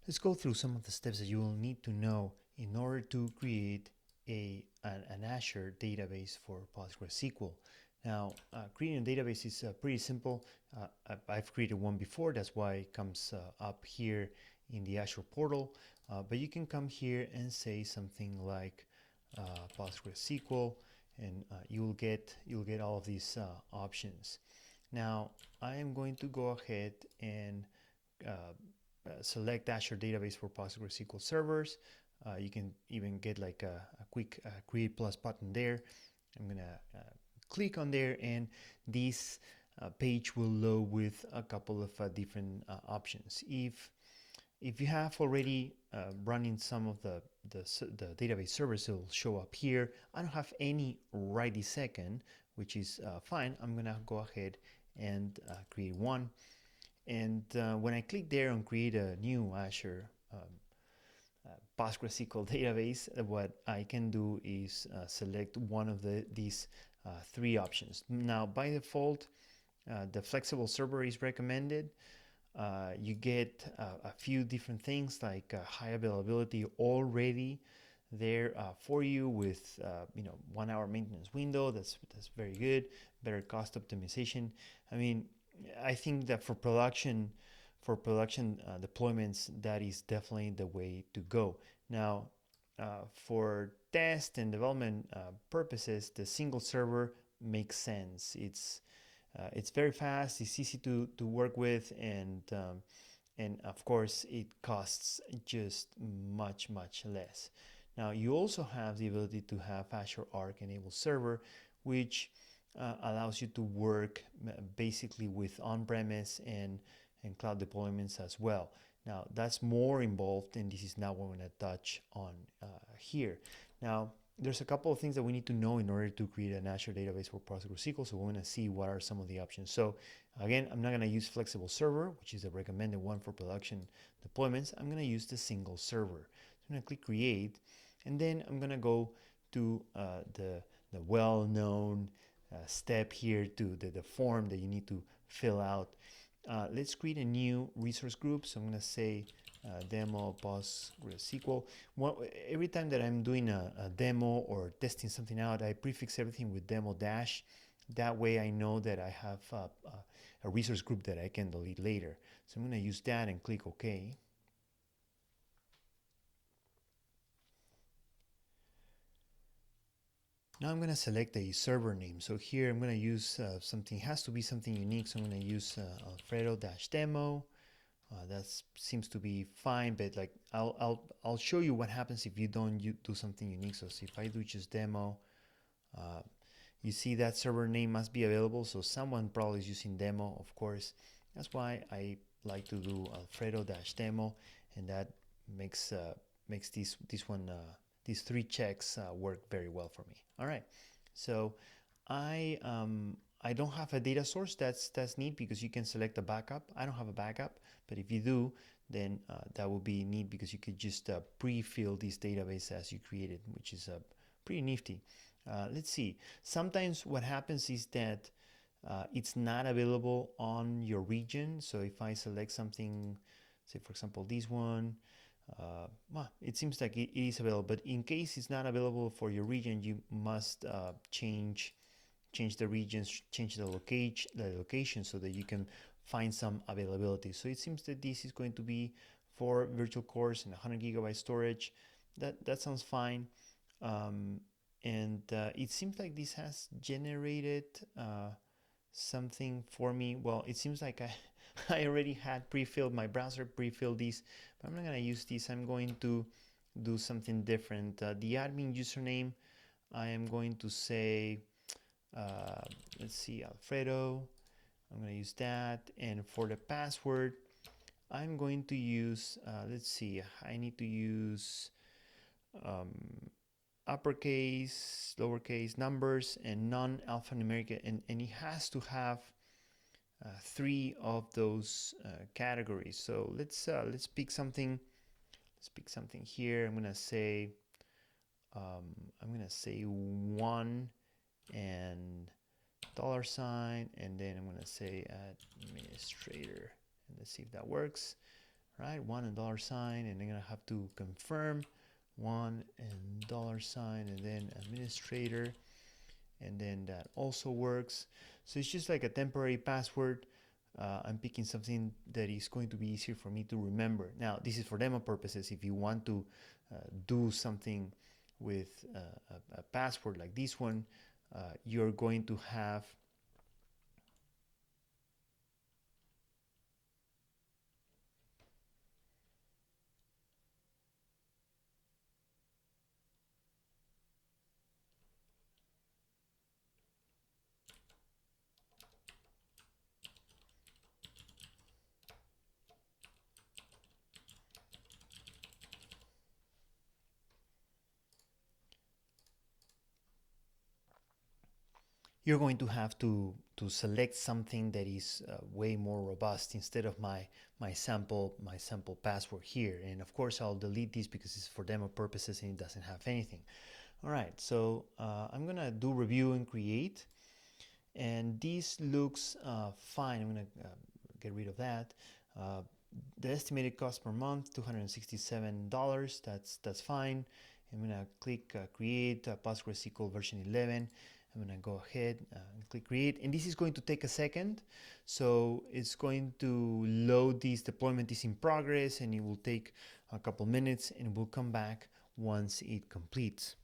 Let's go through some of the steps that you will need to know in order to create an Azure database for PostgreSQL. Now, creating a database is pretty simple. I've created one before, that's why it comes up here in the Azure portal. But you can come here and say something like PostgreSQL, and you'll get all of these options. Now, I am going to go ahead and select Azure database for PostgreSQL servers. You can even get like a quick create plus button there. I'm gonna click on there, and this page will load with a couple of different options. If you have already running some of the database servers, it will show up here. I don't have any right this second, which is fine. I'm gonna go ahead and create one. And when I click there on create a new Azure PostgreSQL database, what I can do is select one of these three options. Now, by default, the flexible server is recommended. You get a few different things like high availability already there for you with 1 hour maintenance window. That's very good. Better cost optimization. I mean, I think that for production deployments, that is definitely the way to go. Now, for test and development purposes, the single server makes sense. It's very fast, it's easy to work with, and of course it costs just much less. Now you also have the ability to have Azure Arc enabled server, which allows you to work basically with on-premise and cloud deployments as well. Now that's more involved, and this is not what we're going to touch on here. Now there's a couple of things that we need to know in order to create an Azure database for PostgreSQL. So we're going to see what are some of the options. So again, I'm not going to use flexible server, which is the recommended one for production deployments. I'm going to use the single server. So I'm going to click create, and then I'm going to go to the well-known step here, to the form that you need to fill out. Let's create a new resource group. So I'm going to say demo PostgreSQL. Every time that I'm doing a demo or testing something out, I prefix everything with demo dash. That way I know that I have a resource group that I can delete later. So I'm going to use that and click OK. Now I'm going to select a server name. So here I'm going to use something, has to be something unique. So I'm going to use Alfredo-demo. That seems to be fine, but like I'll show you what happens if you don't do something unique. So if I do just demo, you see that server name must be available. So someone probably is using demo, of course. That's why I like to do Alfredo-demo, and that makes these three checks work very well for me. All right, so I don't have a data source. That's neat because you can select a backup. I don't have a backup, but if you do, then that would be neat because you could just pre-fill this database as you created, which is pretty nifty. Let's see. Sometimes what happens is that it's not available on your region. So if I select something, say for example this one, well, it seems like it is available, but in case it's not available for your region, you must change the regions, change the location so that you can find some availability. So it seems that this is going to be for virtual cores and 100 gigabyte storage. That sounds fine. And it seems like this has generated something for me. Well, it seems like I already had pre-filled, my browser pre-filled this, but I'm not going to use this. I'm going to do something different. The admin username, I am going to say, let's see, Alfredo. I'm going to use that. And for the password, I'm going to use, let's see, I need to use uppercase, lowercase numbers, and non-alphanumeric, and it has to have three of those categories. So let's pick something. Let's pick something here. I'm gonna say one and $, and then I'm gonna say administrator, and let's see if that works. right? $1 and $sign, and I'm gonna have to confirm $1 and $sign, and then administrator, and then that also works. So it's just like a temporary password. I'm picking something that is going to be easier for me to remember. Now, this is for demo purposes. If you want to do something with a password like this one, you're going to have you're going to have to select something that is way more robust instead of my sample password here. And of course I'll delete this because it's for demo purposes and it doesn't have anything. All right, so I'm gonna do review and create, and this looks fine. I'm gonna get rid of that. The estimated cost per month, $267. That's fine. I'm gonna click create PostgreSQL version 11. I'm gonna go ahead and click create, and this is going to take a second. So it's going to load. This deployment is in progress, and it will take a couple minutes, and we'll come back once it completes.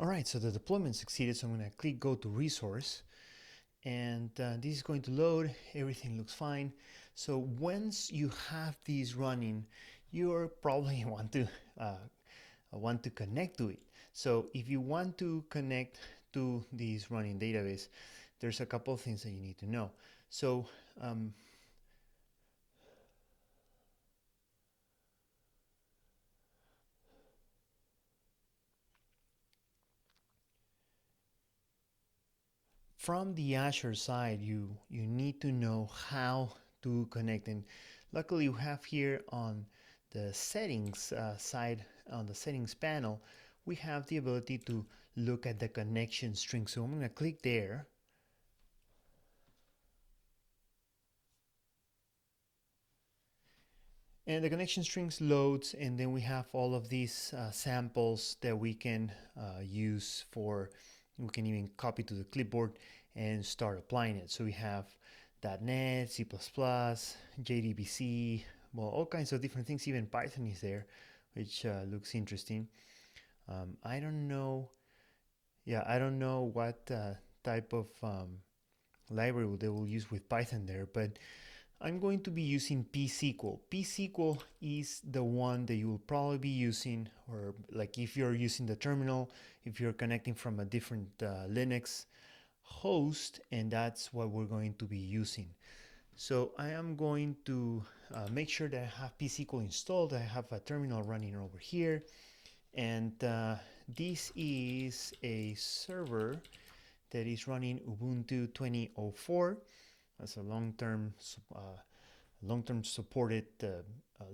All right, so the deployment succeeded, so I'm going to click go to resource, and this is going to load. Everything looks fine. So once you have these running, you're probably want to connect to it. So if you want to connect to this running database, there's a couple of things that you need to know. So from the Azure side, you need to know how to connect. And luckily you have here on the settings side, on the settings panel, we have the ability to look at the connection string. So I'm going to click there. And the connection strings loads, and then we have all of these samples that we can use for, we can even copy to the clipboard and start applying it. So we have .NET, C++, JDBC, well, all kinds of different things. Even Python is there, which looks interesting. I don't know, yeah, I don't know what type of library they will use with Python there, but I'm going to be using pSQL. pSQL is the one that you will probably be using, or like if you're using the terminal, if you're connecting from a different Linux host, and that's what we're going to be using. So I am going to make sure that I have pSQL installed. I have a terminal running over here, and this is a server that is running Ubuntu 2004. That's a long-term supported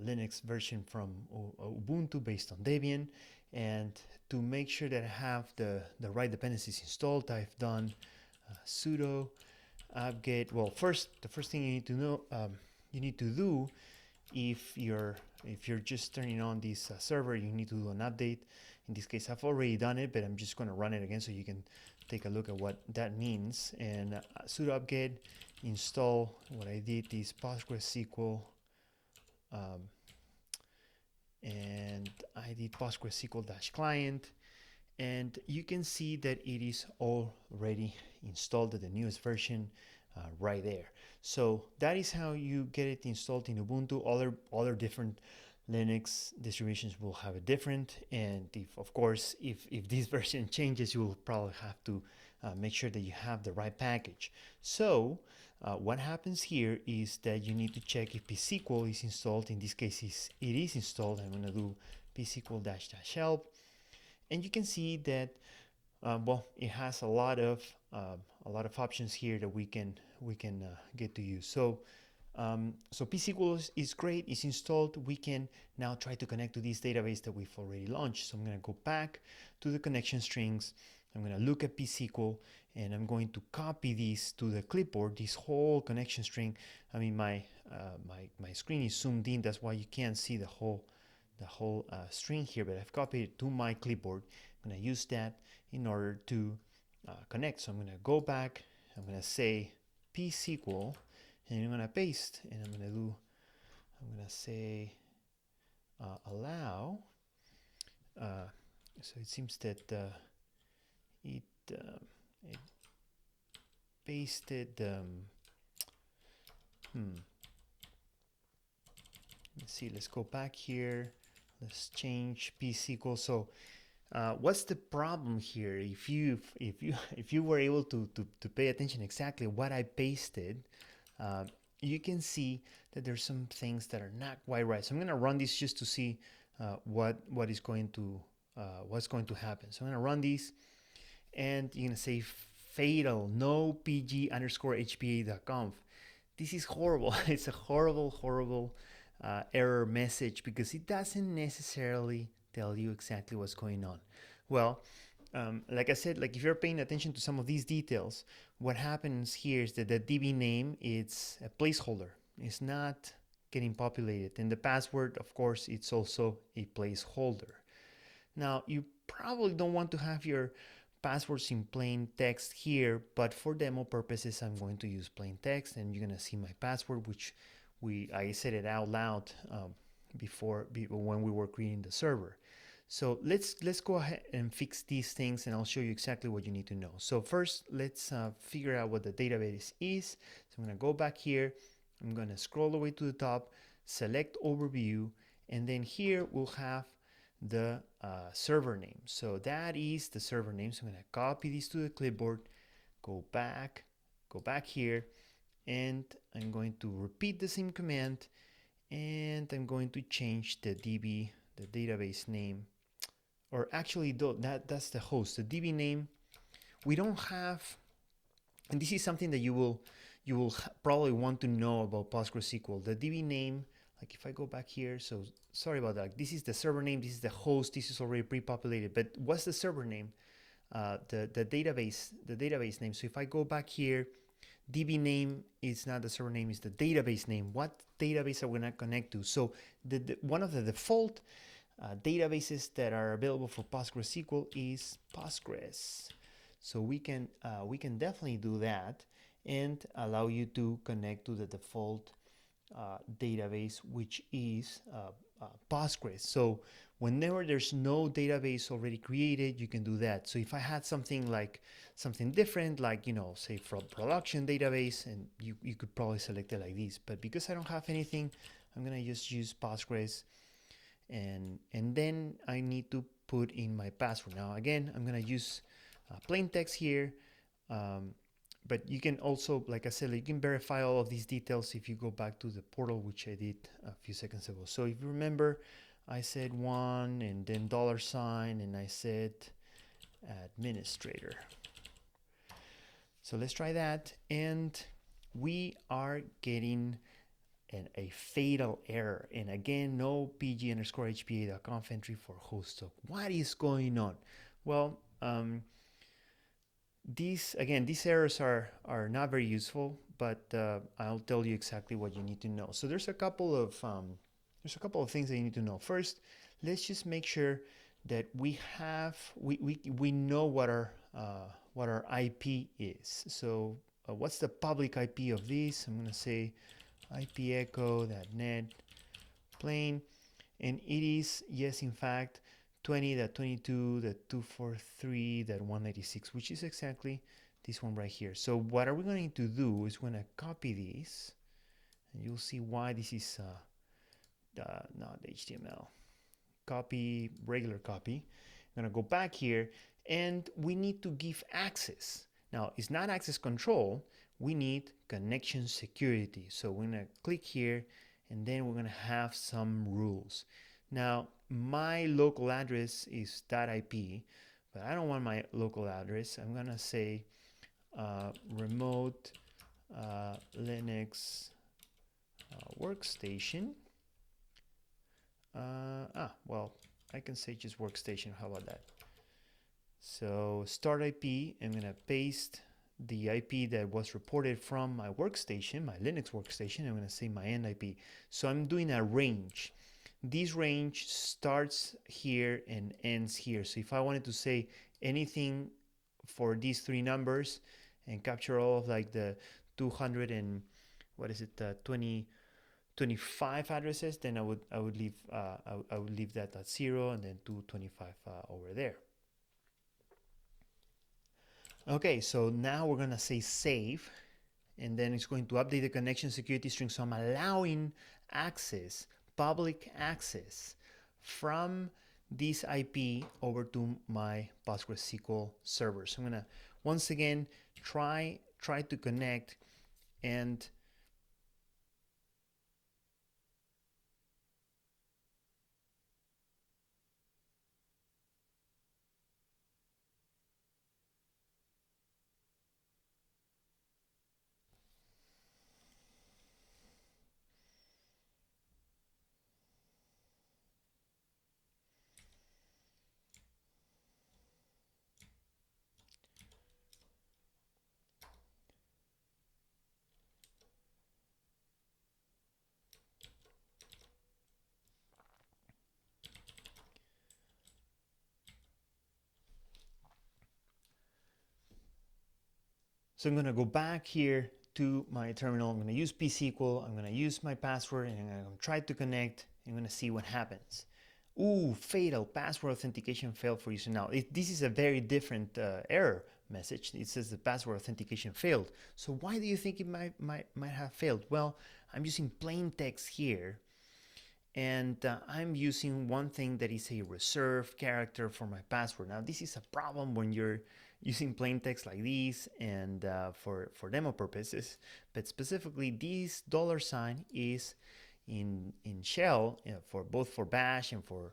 Linux version from Ubuntu based on Debian. And to make sure that I have the right dependencies installed, I've done sudo apt-get. Well, the first thing you need to know, you need to do if you're just turning on this server, you need to do an update. In this case, I've already done it, but I'm just going to run it again so you can take a look at what that means. And sudo apt-get install. What I did is PostgreSQL, and I did PostgreSQL-client, and you can see that it is already installed at the newest version right there. So that is how you get it installed in Ubuntu. Other different Linux distributions will have it different, and if this version changes, you will probably have to make sure that you have the right package. So what happens here is that you need to check if pSQL is installed. In this case, it is installed. I'm going to do pSQL-help, and you can see that it has a lot of options here that we can get to use. So pSQL is great. It's installed. We can now try to connect to this database that we've already launched. So I'm going to go back to the connection strings. I'm going to look at pSQL, and I'm going to copy this to the clipboard, this whole connection string. I mean, my screen is zoomed in. That's why you can't see the whole string here, but I've copied it to my clipboard. I'm going to use that in order to connect. So I'm going to go back. I'm going to say pSQL, and I'm going to paste, and I'm going to say allow. So it seems that it pasted. Let's see. Let's go back here. Let's change pSQL. So what's the problem here? If you were able to pay attention exactly what I pasted, you can see that there's some things that are not quite right. So I'm going to run this just to see what's going to happen. So I'm going to run this, and you're going to say fatal no pg_hpa.conf. This is horrible. It's a horrible error message because it doesn't necessarily tell you exactly what's going on. Well, like I said, like if you're paying attention to some of these details, what happens here is that the DB name, it's a placeholder. It's not getting populated. And the password, of course, it's also a placeholder. Now, you probably don't want to have your passwords in plain text here, but for demo purposes, I'm going to use plain text, and you're going to see my password, which I said it out loud when we were creating the server. So let's go ahead and fix these things, and I'll show you exactly what you need to know. So first, let's figure out what the database is. So I'm going to go back here. I'm going to scroll all the way to the top, select overview, and then here we'll have the server name. So that is the server name. So I'm going to copy this to the clipboard, go back here, and I'm going to repeat the same command, and I'm going to change the DB, the database name, or actually that's the host, the DB name. We don't have, and this is something that you will probably want to know about PostgreSQL. The DB name, like if I go back here, so sorry about that. This is the server name, this is the host, this is already pre-populated, but what's the server name? The database name. So if I go back here, DB name is not the server name, it's the database name. What database are we going to connect to? So one of the default databases that are available for PostgreSQL is Postgres. So we can definitely do that and allow you to connect to the default database, which is Postgres. So whenever there's no database already created, you can do that. So if I had something like something different, like, you know, say from production database, and you could probably select it like this. But because I don't have anything, I'm gonna just use Postgres, and then I need to put in my password. Now again, I'm gonna use plain text here. But you can also, like I said, you can verify all of these details if you go back to the portal, which I did a few seconds ago. So if you remember, I said $1 and then $, and I said administrator. So let's try that. And we are getting a fatal error. And again, no pg_hpa.conf entry for host. So what is going on? Well, these errors are not very useful, but I'll tell you exactly what you need to know. So there's a couple of things that you need to know. First, let's just make sure that we know what our IP is. So what's the public IP of this? I'm gonna say IP echo.net plain, and it is, yes, in fact, 20.22.243.196, which is exactly this one right here. So what are we going to do is we're going to copy this, and you'll see why this is not HTML. Copy, regular copy. I'm going to go back here, and we need to give access. Now, it's not access control. We need connection security. So we're going to click here, and then we're going to have some rules. Now, my local address is .ip, but I don't want my local address. I'm going to say remote Linux workstation. Well, I can say just workstation. How about that? So start IP, I'm going to paste the IP that was reported from my workstation, my Linux workstation. I'm going to say my end IP. So I'm doing a range. This range starts here and ends here. So if I wanted to say anything for these three numbers and capture all of like the 200 and what is it, 25 addresses, then I would leave that at 0 and then 225 over there. Okay, so now we're gonna say save, and then it's going to update the connection security string. So I'm allowing access, public access, from this IP over to my PostgreSQL server. So I'm gonna once again try to connect, and so I'm gonna go back here to my terminal. I'm gonna use pSQL, I'm gonna use my password, and I'm gonna try to connect. I'm gonna see what happens. Ooh, fatal, password authentication failed for you. So now this is a very different error message. It says the password authentication failed. So why do you think it might have failed? Well, I'm using plain text here, and I'm using one thing that is a reserved character for my password. Now this is a problem when you're using plain text like this, and for demo purposes, but specifically this $sign is in shell, for both for bash and for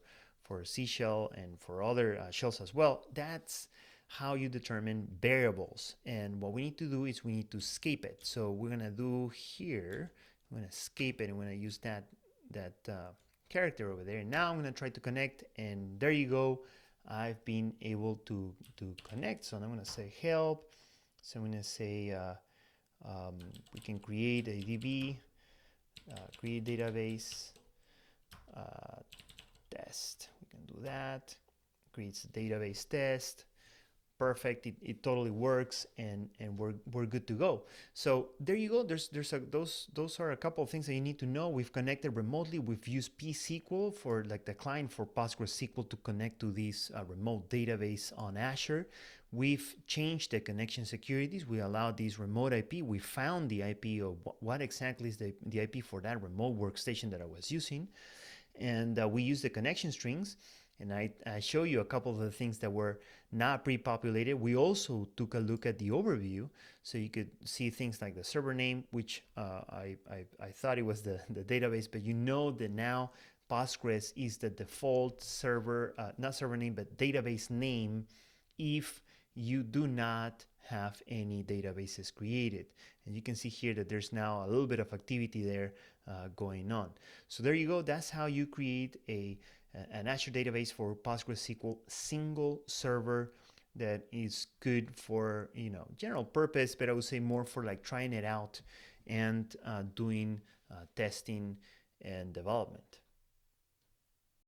C shell and for other shells as well. That's how you determine variables. And what we need to do is we need to escape it. So we're gonna do here, I'm gonna escape it, and we're gonna use that character over there. And now I'm gonna try to connect, and there you go. I've been able to connect. So I'm gonna say help. So I'm gonna say we can create a DB, create database, test. We can do that. Creates a database test. perfect. It totally works, and we're good to go. So there you go. Those are a couple of things that you need to know. We've connected remotely. We've used pSQL for like the client for PostgreSQL to connect to this remote database on Azure. We've changed the connection securities. We allowed this remote IP. We found the IP of what exactly is the IP for that remote workstation that I was using. And we use the connection strings. And I show you a couple of the things that were not pre-populated. We also took a look at the overview, so you could see things like the server name, which I thought it was the database, but you know that now Postgres is the default server, not server name, but database name if you do not have any databases created. And you can see here that there's now a little bit of activity there going on. So there you go. That's how you create an Azure database for PostgreSQL single server that is good for general purpose, but I would say more for like trying it out and doing testing and development.